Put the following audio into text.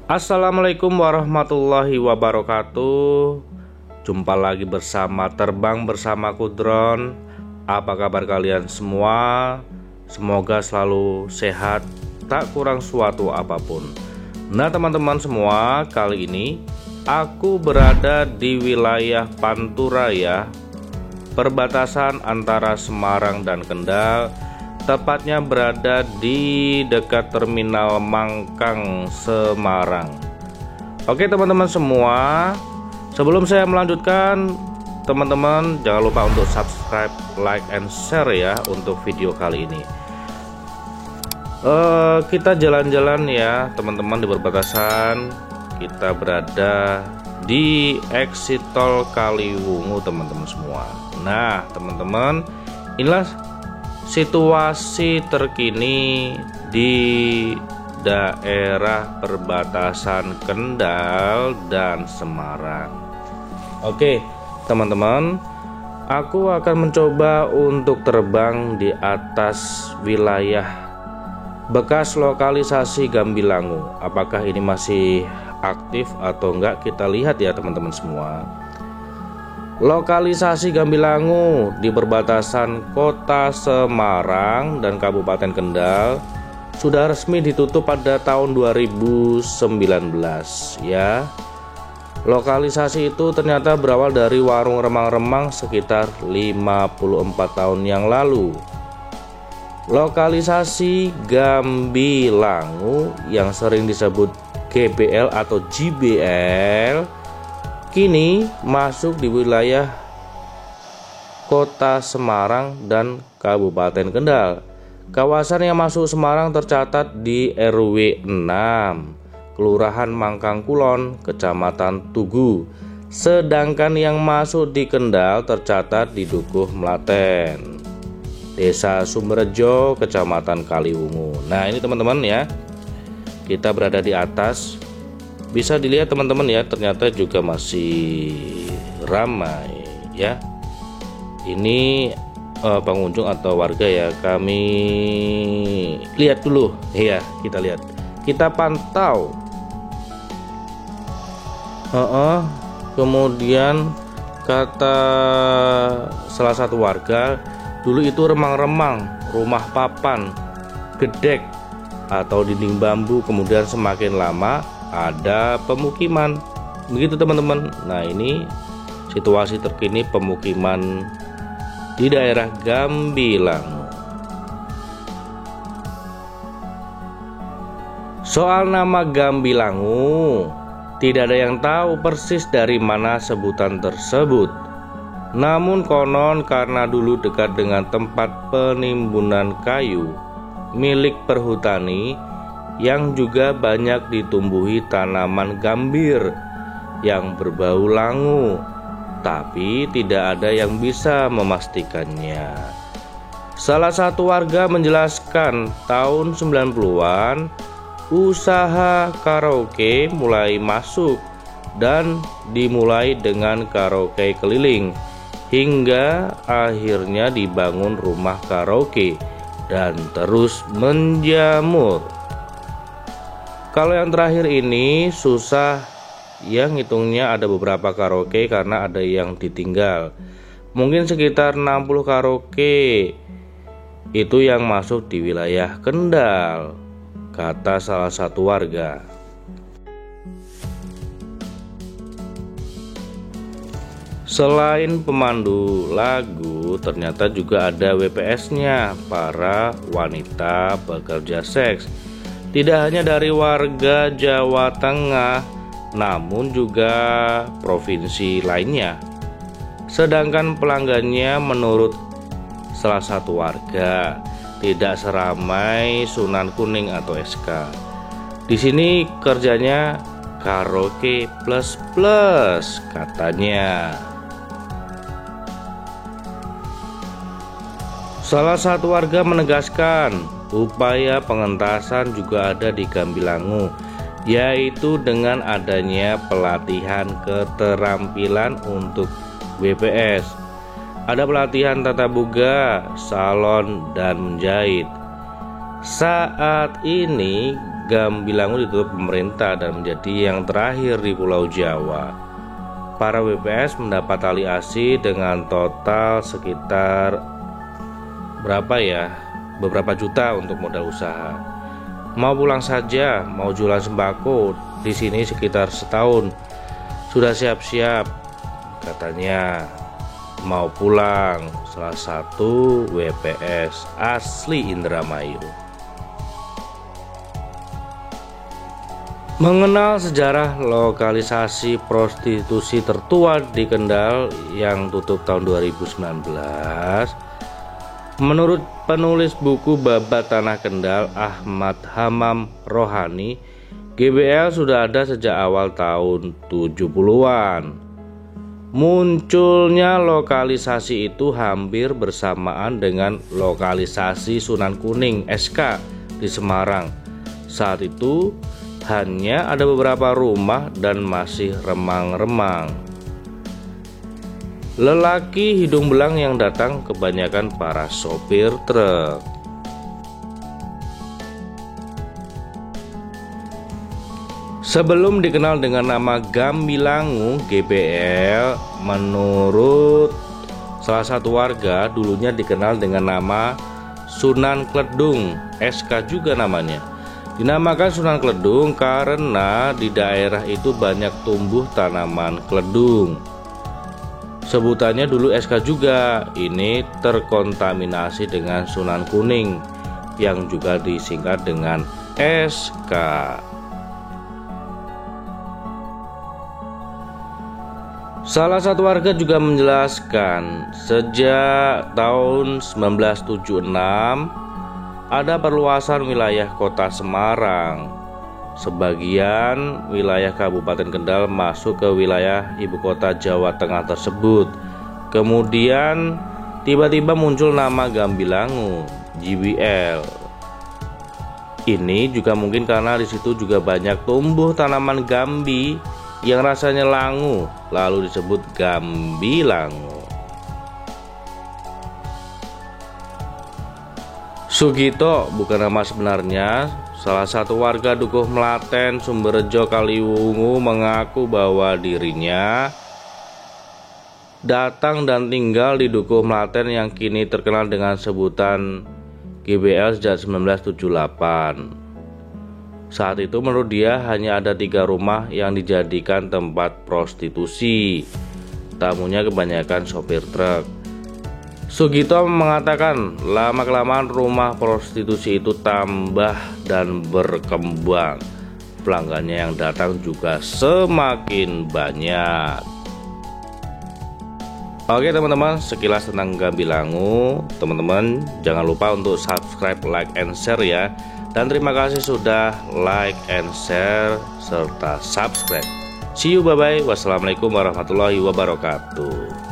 Assalamualaikum warahmatullahi wabarakatuh. Jumpa lagi bersama Terbang Bersamaku Drone. Apa kabar kalian semua? Semoga selalu sehat, tak kurang suatu apapun. Nah teman-teman semua, kali ini aku berada di wilayah Panturaya, perbatasan antara Semarang dan Kendal, tepatnya berada di dekat Terminal Mangkang, Semarang. Oke teman-teman semua, sebelum saya melanjutkan, teman-teman jangan lupa untuk subscribe, like, and share ya untuk video kali ini. Kita jalan-jalan ya teman-teman di perbatasan. Kita berada di exit tol Kaliwungu teman-teman semua. Nah teman-teman, inilah situasi terkini di daerah perbatasan Kendal dan Semarang. Oke teman-teman, aku akan mencoba untuk terbang di atas wilayah bekas lokalisasi Gambilangu. Apakah ini masih aktif atau enggak, kita lihat ya teman-teman semua. Lokalisasi Gambilangu di perbatasan Kota Semarang dan Kabupaten Kendal sudah resmi ditutup pada tahun 2019 ya. Lokalisasi itu ternyata berawal dari warung remang-remang sekitar 54 tahun yang lalu. Lokalisasi Gambilangu yang sering disebut GBL atau JBL kini masuk di wilayah Kota Semarang dan Kabupaten Kendal. Kawasan yang masuk Semarang tercatat di RW 6, Kelurahan Mangkang Kulon, Kecamatan Tugu. Sedangkan yang masuk di Kendal tercatat di Dukuh Melaten, Desa Sumberjo, Kecamatan Kaliwungu. Nah ini teman-teman ya, kita berada di atas. Bisa dilihat teman-teman ya, ternyata juga masih ramai ya. Ini pengunjung atau warga ya, kami lihat dulu ya, kita lihat, kita pantau. Kemudian kata salah satu warga, dulu itu remang-remang, rumah papan, gedek atau dinding bambu, kemudian semakin lama ada pemukiman, begitu teman-teman. Nah ini situasi terkini pemukiman di daerah Gambilangu. Soal nama Gambilangu, tidak ada yang tahu persis dari mana sebutan tersebut. Namun konon karena dulu dekat dengan tempat penimbunan kayu milik perhutani yang juga banyak ditumbuhi tanaman gambir yang berbau langu, tapi tidak ada yang bisa memastikannya. Salah satu warga menjelaskan tahun 90-an usaha karaoke mulai masuk dan dimulai dengan karaoke keliling hingga akhirnya dibangun rumah karaoke dan terus menjamur. Kalau yang terakhir ini susah yang ngitungnya, ada beberapa karaoke karena ada yang ditinggal. Mungkin sekitar 60 karaoke itu yang masuk di wilayah Kendal, kata salah satu warga. Selain pemandu lagu, ternyata juga ada WPS-nya, para wanita pekerja seks. Tidak hanya dari warga Jawa Tengah, namun juga provinsi lainnya. Sedangkan pelanggannya menurut salah satu warga tidak seramai Sunan Kuning atau SK. Di sini kerjanya karaoke plus plus katanya. Salah satu warga menegaskan upaya pengentasan juga ada di Gambilangu, yaitu dengan adanya pelatihan keterampilan untuk WPS. Ada pelatihan tata boga, salon, dan menjahit. Saat ini Gambilangu ditutup pemerintah dan menjadi yang terakhir di Pulau Jawa. Para WPS mendapat tali asi dengan total sekitar beberapa juta untuk modal usaha. Mau pulang saja, mau jualan sembako di sini sekitar setahun. Sudah siap-siap, katanya mau pulang. Salah satu WPS asli Indramayu. Mengenal sejarah lokalisasi prostitusi tertua di Kendal yang tutup tahun 2019, menurut penulis buku Babat Tanah Kendal Ahmad Hamam Rohani, GBL sudah ada sejak awal tahun 70-an. Munculnya lokalisasi itu hampir bersamaan dengan lokalisasi Sunan Kuning SK di Semarang. Saat itu hanya ada beberapa rumah dan masih remang-remang. Lelaki hidung belang yang datang kebanyakan para sopir truk. Sebelum dikenal dengan nama Gambilangu, GBL menurut salah satu warga dulunya dikenal dengan nama Sunan Kledung SK juga namanya. Dinamakan Sunan Kledung karena di daerah itu banyak tumbuh tanaman kledung. Sebutannya dulu SK juga, ini terkontaminasi dengan Sunan Kuning yang juga disingkat dengan SK. Salah satu warga juga menjelaskan, sejak tahun 1976 ada perluasan wilayah kota Semarang. Sebagian wilayah Kabupaten Kendal masuk ke wilayah ibu kota Jawa Tengah tersebut. Kemudian tiba-tiba muncul nama Gambilangu, GBL. Ini juga mungkin karena di situ juga banyak tumbuh tanaman gambi yang rasanya langu, lalu disebut Gambilangu. Sugito bukan nama sebenarnya. Salah satu warga Dukuh Melaten, Sumberjo, Kaliwungu mengaku bahwa dirinya datang dan tinggal di Dukuh Melaten yang kini terkenal dengan sebutan GBL sejak 1978. Saat itu menurut dia hanya ada 3 rumah yang dijadikan tempat prostitusi. Tamunya kebanyakan sopir truk. Sugito mengatakan lama-kelamaan rumah prostitusi itu tambah dan berkembang. Pelanggannya yang datang juga semakin banyak. Oke teman-teman, sekilas tentang Gambilangu. Teman-teman jangan lupa untuk subscribe, like, and share ya. Dan terima kasih sudah like and share serta subscribe. See you, bye-bye. Wassalamualaikum warahmatullahi wabarakatuh.